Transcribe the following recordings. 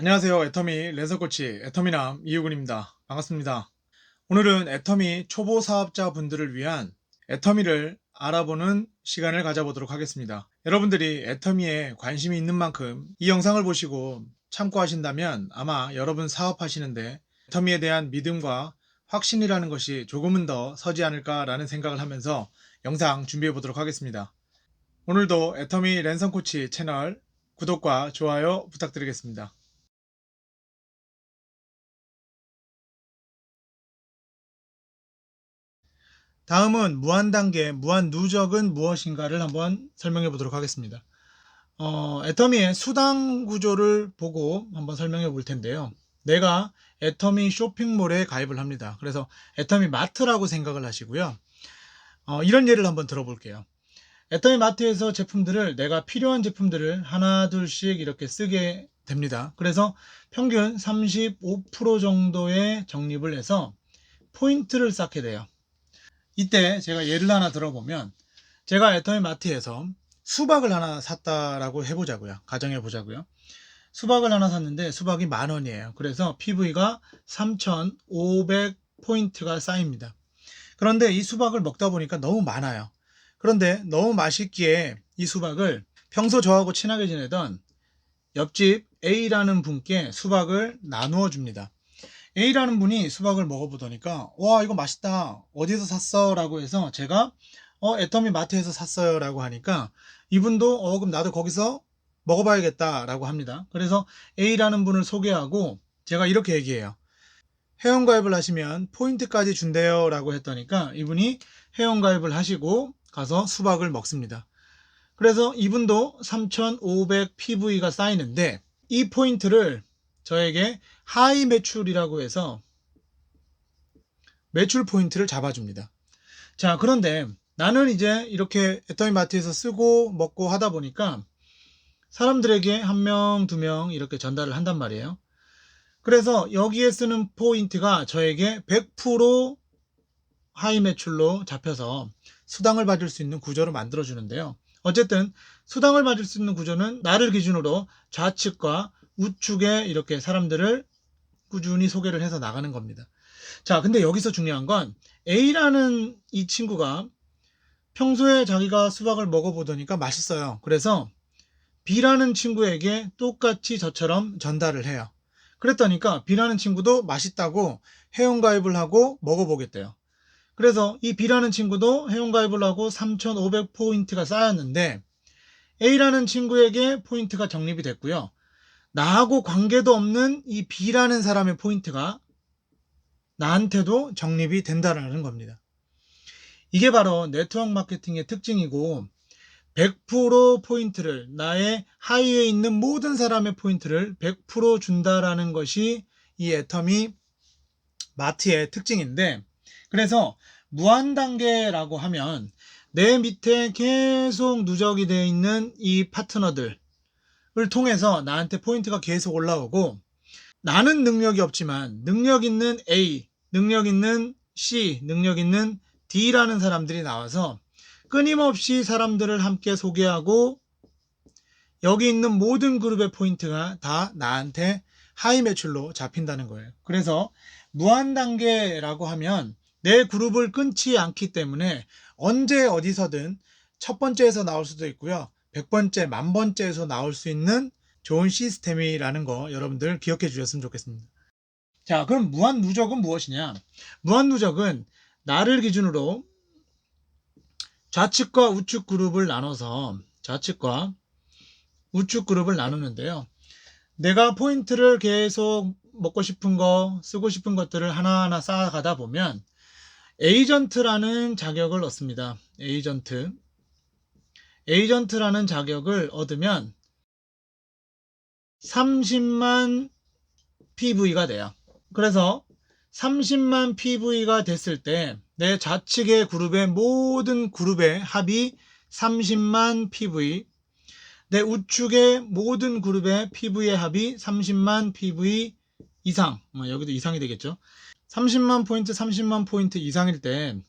안녕하세요. 애터미 랜선코치 애터미남 이유근입니다. 반갑습니다. 오늘은 애터미 초보 사업자 분들을 위한 애터미를 알아보는 시간을 가져보도록 하겠습니다. 여러분들이 애터미에 관심이 있는 만큼 이 영상을 보시고 참고하신다면 아마 여러분 사업하시는데 애터미에 대한 믿음과 확신이라는 것이 조금은 더 서지 않을까라는 생각을 하면서 영상 준비해 보도록 하겠습니다. 오늘도 애터미 랜선코치 채널 구독과 좋아요 부탁드리겠습니다. 다음은 무한단계, 무한누적은 무엇인가를 한번 설명해 보도록 하겠습니다. 애터미의 수당 구조를 보고 한번 설명해 볼 텐데요. 내가 애터미 쇼핑몰에 가입을 합니다. 그래서 애터미 마트라고 생각을 하시고요. 이런 예를 한번 들어볼게요. 애터미 마트에서 제품들을 내가 필요한 제품들을 하나 둘씩 이렇게 쓰게 됩니다. 그래서 평균 35% 정도의 적립을 해서 포인트를 쌓게 돼요. 이때 제가 예를 하나 들어보면 제가 애터미 마트에서 수박을 하나 샀다라고 해보자고요. 가정해 보자고요. 수박을 하나 샀는데 수박이 10,000원이에요. 그래서 PV가 3,500 포인트가 쌓입니다. 그런데 이 수박을 먹다 보니까 너무 많아요. 그런데 너무 맛있기에 이 수박을 평소 저하고 친하게 지내던 옆집 A라는 분께 수박을 나누어 줍니다. A라는 분이 수박을 먹어보더니까 와 이거 맛있다 어디서 샀어? 라고 해서 제가 애터미 마트에서 샀어요 라고 하니까 이분도 그럼 나도 거기서 먹어봐야겠다 라고 합니다. 그래서 A라는 분을 소개하고 제가 이렇게 얘기해요. 회원가입을 하시면 포인트까지 준대요 라고 했더니까 이분이 회원가입을 하시고 가서 수박을 먹습니다. 그래서 이분도 3,500 PV가 쌓이는데 이 포인트를 저에게 하이 매출이라고 해서 매출 포인트를 잡아줍니다. 자, 그런데 나는 이제 이렇게 애터미 마트에서 쓰고 먹고 하다 보니까 사람들에게 한 명, 두 명 이렇게 전달을 한단 말이에요. 그래서 여기에 쓰는 포인트가 저에게 100% 하이 매출로 잡혀서 수당을 받을 수 있는 구조를 만들어 주는데요. 어쨌든 수당을 받을 수 있는 구조는 나를 기준으로 좌측과 우측에 이렇게 사람들을 꾸준히 소개를 해서 나가는 겁니다. 자, 근데 여기서 중요한 건 A라는 이 친구가 평소에 자기가 수박을 먹어보더니까 맛있어요. 그래서 B라는 친구에게 똑같이 저처럼 전달을 해요. 그랬더니까 B라는 친구도 맛있다고 회원가입을 하고 먹어보겠대요. 그래서 이 B라는 친구도 회원가입을 하고 3,500 포인트가 쌓였는데 A라는 친구에게 포인트가 적립이 됐고요. 나하고 관계도 없는 이 B라는 사람의 포인트가 나한테도 적립이 된다는 겁니다. 이게 바로 네트워크 마케팅의 특징이고 100% 포인트를 나의 하위에 있는 모든 사람의 포인트를 100% 준다라는 것이 이 애터미 마트의 특징인데 그래서 무한단계라고 하면 내 밑에 계속 누적이 되어 있는 이 파트너들을 통해서 나한테 포인트가 계속 올라오고 나는 능력이 없지만 능력 있는 A, 능력 있는 C, 능력 있는 D라는 사람들이 나와서 끊임없이 사람들을 함께 소개하고 여기 있는 모든 그룹의 포인트가 다 나한테 하이 매출로 잡힌다는 거예요. 그래서 무한단계라고 하면 내 그룹을 끊지 않기 때문에 언제 어디서든 첫 번째에서 나올 수도 있고요. 100번째, 10,000번째에서 나올 수 있는 좋은 시스템이라는 거 여러분들 기억해 주셨으면 좋겠습니다. 자, 그럼 무한 누적은 무엇이냐? 무한 누적은 나를 기준으로 좌측과 우측 그룹을 나눠서 좌측과 우측 그룹을 나누는데요. 내가 포인트를 계속 먹고 싶은 거, 쓰고 싶은 것들을 하나하나 쌓아가다 보면 에이전트라는 자격을 얻습니다. 에이전트라는 자격을 얻으면 30만 PV가 돼요. 그래서 30만 PV가 됐을 때 내 좌측의 그룹의 모든 그룹의 합이 30만 PV, 내 우측의 모든 그룹의 PV의 합이 30만 PV 이상, 여기도 이상이 되겠죠. 30만 포인트, 30만 포인트 이상일 때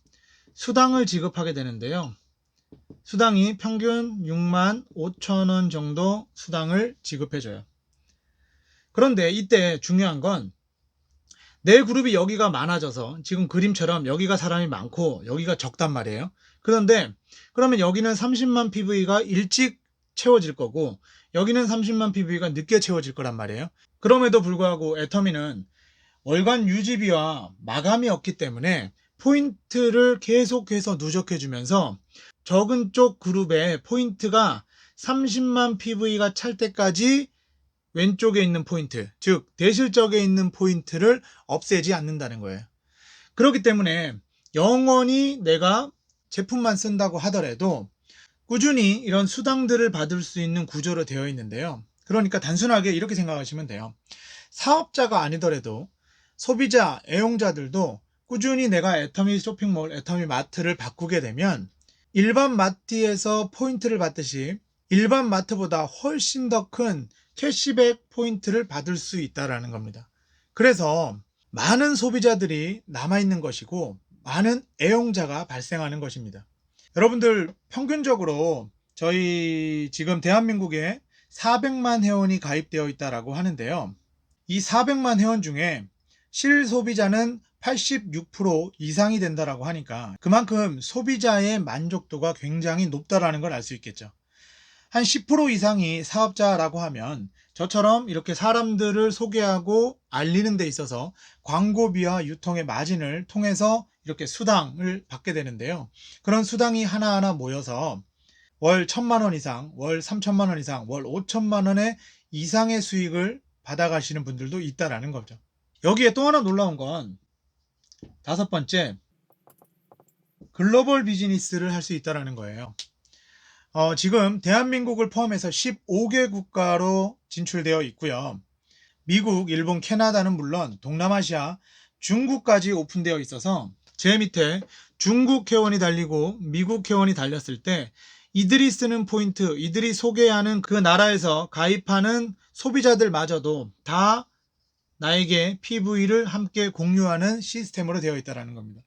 수당을 지급하게 되는데요. 수당이 평균 65,000원 정도 수당을 지급해줘요. 그런데 이때 중요한 건 내 그룹이 여기가 많아져서 지금 그림처럼 여기가 사람이 많고 여기가 적단 말이에요. 그런데 그러면 여기는 30만 PV가 일찍 채워질 거고 여기는 30만 PV가 늦게 채워질 거란 말이에요. 그럼에도 불구하고 애터미는 월간 유지비와 마감이 없기 때문에 포인트를 계속해서 누적해 주면서 적은 쪽 그룹의 포인트가 30만 PV가 찰 때까지 왼쪽에 있는 포인트, 즉 대실적에 있는 포인트를 없애지 않는다는 거예요. 그렇기 때문에 영원히 내가 제품만 쓴다고 하더라도 꾸준히 이런 수당들을 받을 수 있는 구조로 되어 있는데요. 그러니까 단순하게 이렇게 생각하시면 돼요. 사업자가 아니더라도 소비자, 애용자들도 꾸준히 내가 애터미 쇼핑몰, 애터미 마트를 바꾸게 되면 일반 마트에서 포인트를 받듯이 일반 마트보다 훨씬 더 큰 캐시백 포인트를 받을 수 있다는 겁니다. 그래서 많은 소비자들이 남아있는 것이고 많은 애용자가 발생하는 것입니다. 여러분들 평균적으로 저희 지금 대한민국에 400만 회원이 가입되어 있다고 하는데요. 이 400만 회원 중에 실소비자는 86% 이상이 된다고 하니까 그만큼 소비자의 만족도가 굉장히 높다는 걸 알 수 있겠죠. 한 10% 이상이 사업자라고 하면 저처럼 이렇게 사람들을 소개하고 알리는 데 있어서 광고비와 유통의 마진을 통해서 이렇게 수당을 받게 되는데요. 그런 수당이 하나하나 모여서 월 1,000만 원 이상, 월 3,000만 원 이상, 월 5천만 원의 이상의 수익을 받아가시는 분들도 있다라는 거죠. 여기에 또 하나 놀라운 건 5번째, 글로벌 비즈니스를 할 수 있다는 거예요. 지금 대한민국을 포함해서 15개 국가로 진출되어 있고요. 미국, 일본, 캐나다는 물론 동남아시아, 중국까지 오픈되어 있어서 제 밑에 중국 회원이 달리고 미국 회원이 달렸을 때 이들이 쓰는 포인트, 이들이 소개하는 그 나라에서 가입하는 소비자들마저도 다 나에게 PV를 함께 공유하는 시스템으로 되어 있다는 겁니다.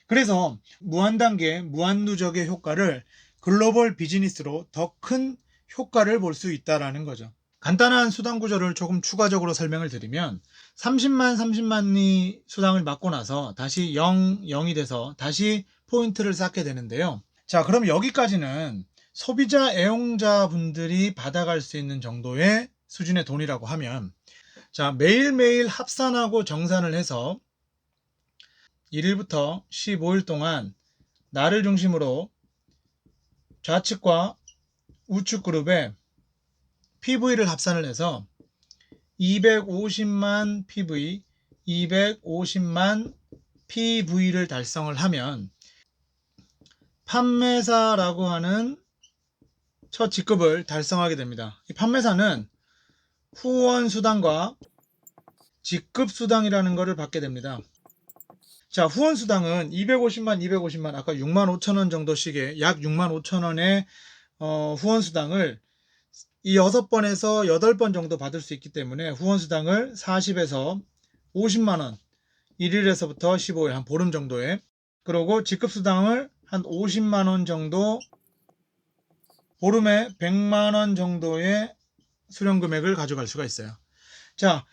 그래서 무한단계, 무한누적의 효과를 글로벌 비즈니스로 더 큰 효과를 볼 수 있다는 거죠. 간단한 수당 구조를 조금 추가적으로 설명을 드리면 30만이 수당을 받고 나서 다시 0이 돼서 다시 포인트를 쌓게 되는데요. 자, 그럼 여기까지는 소비자, 애용자 분들이 받아갈 수 있는 정도의 수준의 돈이라고 하면 자, 매일매일 합산하고 정산을 해서 1일부터 15일 동안 나를 중심으로 좌측과 우측 그룹에 PV를 합산을 해서 250만 PV, 250만 PV를 달성을 하면 판매사라고 하는 첫 직급을 달성하게 됩니다. 이 판매사는 후원 수당과 직급 수당이라는 것을 받게 됩니다. 자, 후원 수당은 250만, 아까 6만 5천 원 정도씩의 약 6만 5천 원의 후원 수당을 이 6번에서 8번 정도 받을 수 있기 때문에 후원 수당을 40에서 50만 원, 1일에서부터 15일, 한 보름 정도에, 그리고 직급 수당을 한 50만 원 정도, 보름에 100만 원 정도의 수령 금액을 가져갈 수가 있어요. 자,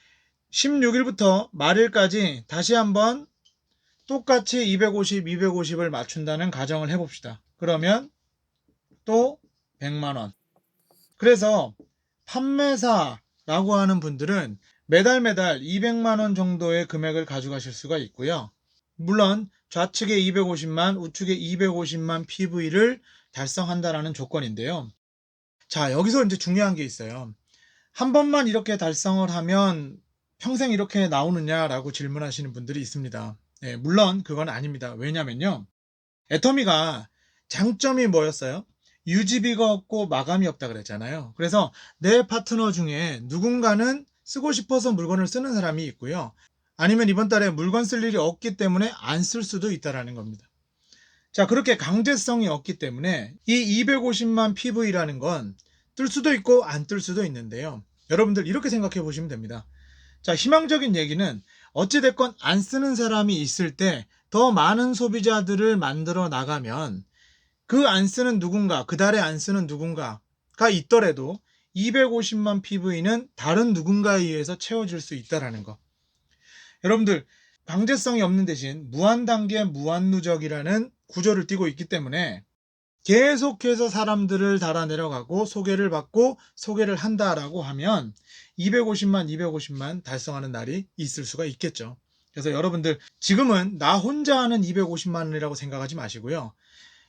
16일부터 말일까지 다시 한번 똑같이 250, 250을 맞춘다는 가정을 해봅시다. 그러면 또 100만 원. 그래서 판매사라고 하는 분들은 매달 200만 원 정도의 금액을 가져가실 수가 있고요. 물론 좌측에 250만, 우측에 250만 PV를 달성한다라는 조건인데요. 자, 여기서 이제 중요한 게 있어요. 한 번만 이렇게 달성을 하면 평생 이렇게 나오느냐라고 질문하시는 분들이 있습니다. 네, 물론 그건 아닙니다. 왜냐면요. 애터미가 장점이 뭐였어요? 유지비가 없고 마감이 없다 그랬잖아요. 그래서 내 파트너 중에 누군가는 쓰고 싶어서 물건을 쓰는 사람이 있고요. 아니면 이번 달에 물건 쓸 일이 없기 때문에 안 쓸 수도 있다는 겁니다. 자, 그렇게 강제성이 없기 때문에 이 250만 PV라는 건 뜰 수도 있고 안 뜰 수도 있는데요. 여러분들 이렇게 생각해 보시면 됩니다. 자, 희망적인 얘기는 어찌됐건 안 쓰는 사람이 있을 때 더 많은 소비자들을 만들어 나가면 그 안 쓰는 누군가, 그 달에 안 쓰는 누군가가 있더라도 250만 PV는 다른 누군가에 의해서 채워질 수 있다는 거. 여러분들, 강제성이 없는 대신 무한단계 무한누적이라는 구조를 띠고 있기 때문에 계속해서 사람들을 달아내려가고 소개를 받고 소개를 한다라고 하면 250만 달성하는 날이 있을 수가 있겠죠. 그래서 여러분들, 지금은 나 혼자 하는 250만이라고 생각하지 마시고요.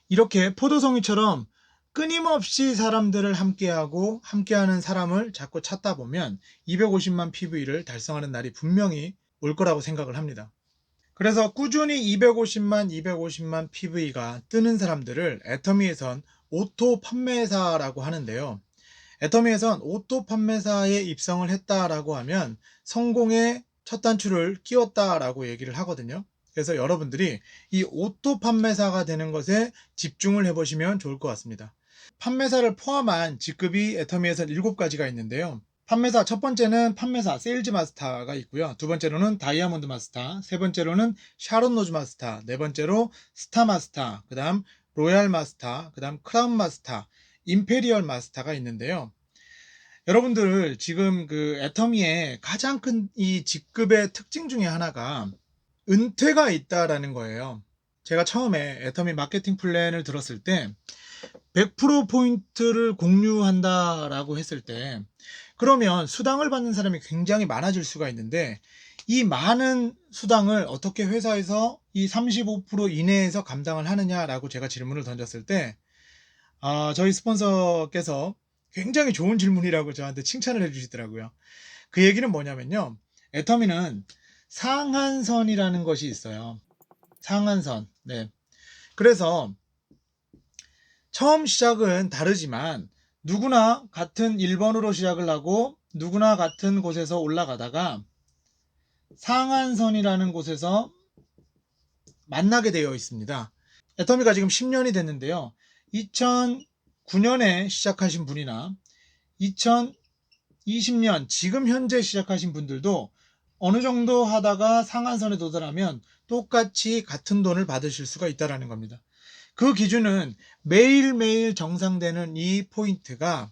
이렇게 포도송이처럼 끊임없이 사람들을 함께하고 함께하는 사람을 자꾸 찾다 보면 250만 PV를 달성하는 날이 분명히 올 거라고 생각을 합니다. 그래서 꾸준히 250만 PV가 뜨는 사람들을 애터미에선 오토 판매사라고 하는데요. 애터미에선 오토 판매사에 입성을 했다라고 하면 성공의 첫 단추를 끼웠다라고 얘기를 하거든요. 그래서 여러분들이 이 오토 판매사가 되는 것에 집중을 해보시면 좋을 것 같습니다. 판매사를 포함한 직급이 애터미에선 7가지가 있는데요. 판매사 첫 번째는 판매사 세일즈 마스터가 있고요. 두 번째로는 다이아몬드 마스터, 세 번째로는 샤론 로즈 마스터, 네 번째로 스타 마스터, 그 다음 로얄 마스터, 그 다음 크라운 마스터, 임페리얼 마스터가 있는데요. 여러분들 지금 그 애터미의 가장 큰 이 직급의 특징 중에 하나가 은퇴가 있다라는 거예요. 제가 처음에 애터미 마케팅 플랜을 들었을 때 100% 포인트를 공유한다라고 했을 때 그러면 수당을 받는 사람이 굉장히 많아질 수가 있는데 이 많은 수당을 어떻게 회사에서 이 35% 이내에서 감당을 하느냐라고 제가 질문을 던졌을 때 저희 스폰서께서 굉장히 좋은 질문이라고 저한테 칭찬을 해주시더라고요. 그 얘기는 뭐냐면요. 애터미는 상한선이라는 것이 있어요. 상한선. 네. 그래서 처음 시작은 다르지만 누구나 같은 1번으로 시작을 하고 누구나 같은 곳에서 올라가다가 상한선이라는 곳에서 만나게 되어 있습니다. 애터미가 지금 10년이 됐는데요. 2009년에 시작하신 분이나 2020년 지금 현재 시작하신 분들도 어느 정도 하다가 상한선에 도달하면 똑같이 같은 돈을 받으실 수가 있다는 겁니다. 그 기준은 매일매일 정상되는 이 포인트가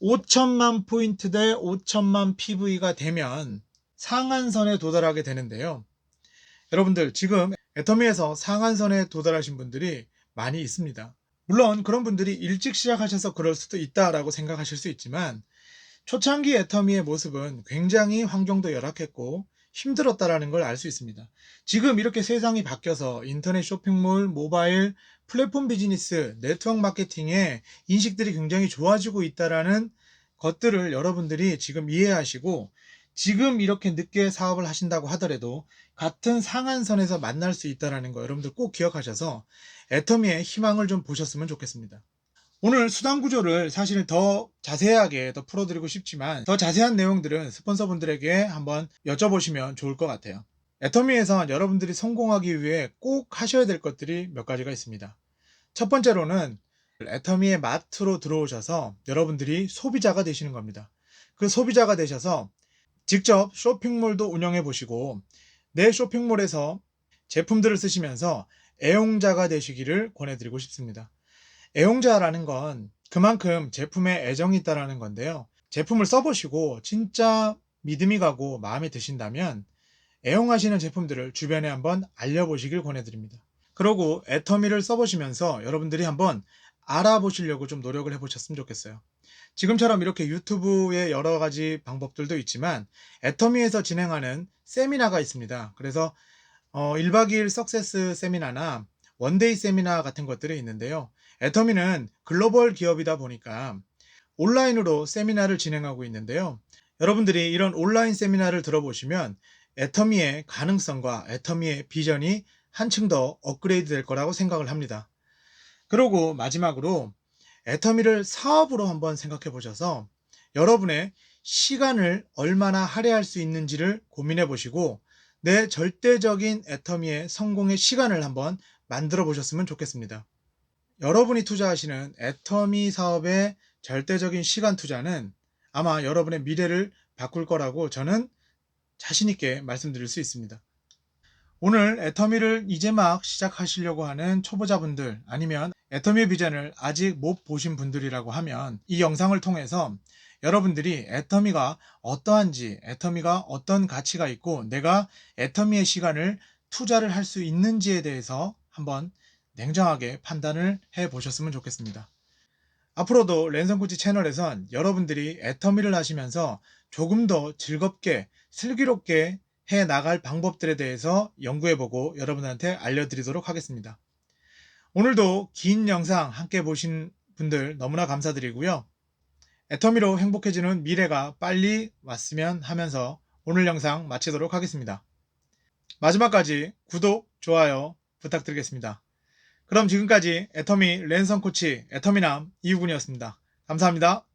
5천만 포인트 대 5천만 PV가 되면 상한선에 도달하게 되는데요. 여러분들 지금 애터미에서 상한선에 도달하신 분들이 많이 있습니다. 물론 그런 분들이 일찍 시작하셔서 그럴 수도 있다라고 생각하실 수 있지만 초창기 애터미의 모습은 굉장히 환경도 열악했고 힘들었다라는 걸 알 수 있습니다. 지금 이렇게 세상이 바뀌어서 인터넷 쇼핑몰, 모바일, 플랫폼 비즈니스, 네트워크 마케팅의 인식들이 굉장히 좋아지고 있다라는 것들을 여러분들이 지금 이해하시고 지금 이렇게 늦게 사업을 하신다고 하더라도 같은 상한선에서 만날 수 있다는 거 여러분들 꼭 기억하셔서 애터미의 희망을 좀 보셨으면 좋겠습니다. 오늘 수당 구조를 사실 더 자세하게 더 풀어드리고 싶지만 더 자세한 내용들은 스폰서분들에게 한번 여쭤보시면 좋을 것 같아요. 애터미에선 여러분들이 성공하기 위해 꼭 하셔야 될 것들이 몇 가지가 있습니다. 첫 번째로는 애터미의 마트로 들어오셔서 여러분들이 소비자가 되시는 겁니다. 그 소비자가 되셔서 직접 쇼핑몰도 운영해 보시고 내 쇼핑몰에서 제품들을 쓰시면서 애용자가 되시기를 권해드리고 싶습니다. 애용자라는 건 그만큼 제품에 애정이 있다는 건데요. 제품을 써보시고 진짜 믿음이 가고 마음에 드신다면 애용하시는 제품들을 주변에 한번 알려보시길 권해드립니다. 그리고 애터미를 써보시면서 여러분들이 한번 알아보시려고 좀 노력을 해보셨으면 좋겠어요. 지금처럼 이렇게 유튜브에 여러 가지 방법들도 있지만 애터미에서 진행하는 세미나가 있습니다. 그래서 1박 2일 석세스 세미나나 원데이 세미나 같은 것들이 있는데요. 애터미는 글로벌 기업이다 보니까 온라인으로 세미나를 진행하고 있는데요. 여러분들이 이런 온라인 세미나를 들어보시면 애터미의 가능성과 애터미의 비전이 한층 더 업그레이드 될 거라고 생각을 합니다. 그리고 마지막으로 애터미를 사업으로 한번 생각해 보셔서 여러분의 시간을 얼마나 할애할 수 있는지를 고민해 보시고 내 절대적인 애터미의 성공의 시간을 한번 만들어 보셨으면 좋겠습니다. 여러분이 투자하시는 애터미 사업의 절대적인 시간 투자는 아마 여러분의 미래를 바꿀 거라고 저는 자신 있게 말씀드릴 수 있습니다. 오늘 애터미를 이제 막 시작하시려고 하는 초보자분들 아니면 애터미 비전을 아직 못 보신 분들이라고 하면 이 영상을 통해서 여러분들이 애터미가 어떠한지, 애터미가 어떤 가치가 있고 내가 애터미의 시간을 투자를 할 수 있는지에 대해서 한번 냉정하게 판단을 해 보셨으면 좋겠습니다. 앞으로도 랜선코치 채널에선 여러분들이 애터미를 하시면서 조금 더 즐겁게 슬기롭게 해 나갈 방법들에 대해서 연구해보고 여러분한테 알려드리도록 하겠습니다. 오늘도 긴 영상 함께 보신 분들 너무나 감사드리고요. 애터미로 행복해지는 미래가 빨리 왔으면 하면서 오늘 영상 마치도록 하겠습니다. 마지막까지 구독, 좋아요 부탁드리겠습니다. 그럼 지금까지 애터미 랜선 코치 애터미남 이우군이었습니다. 감사합니다.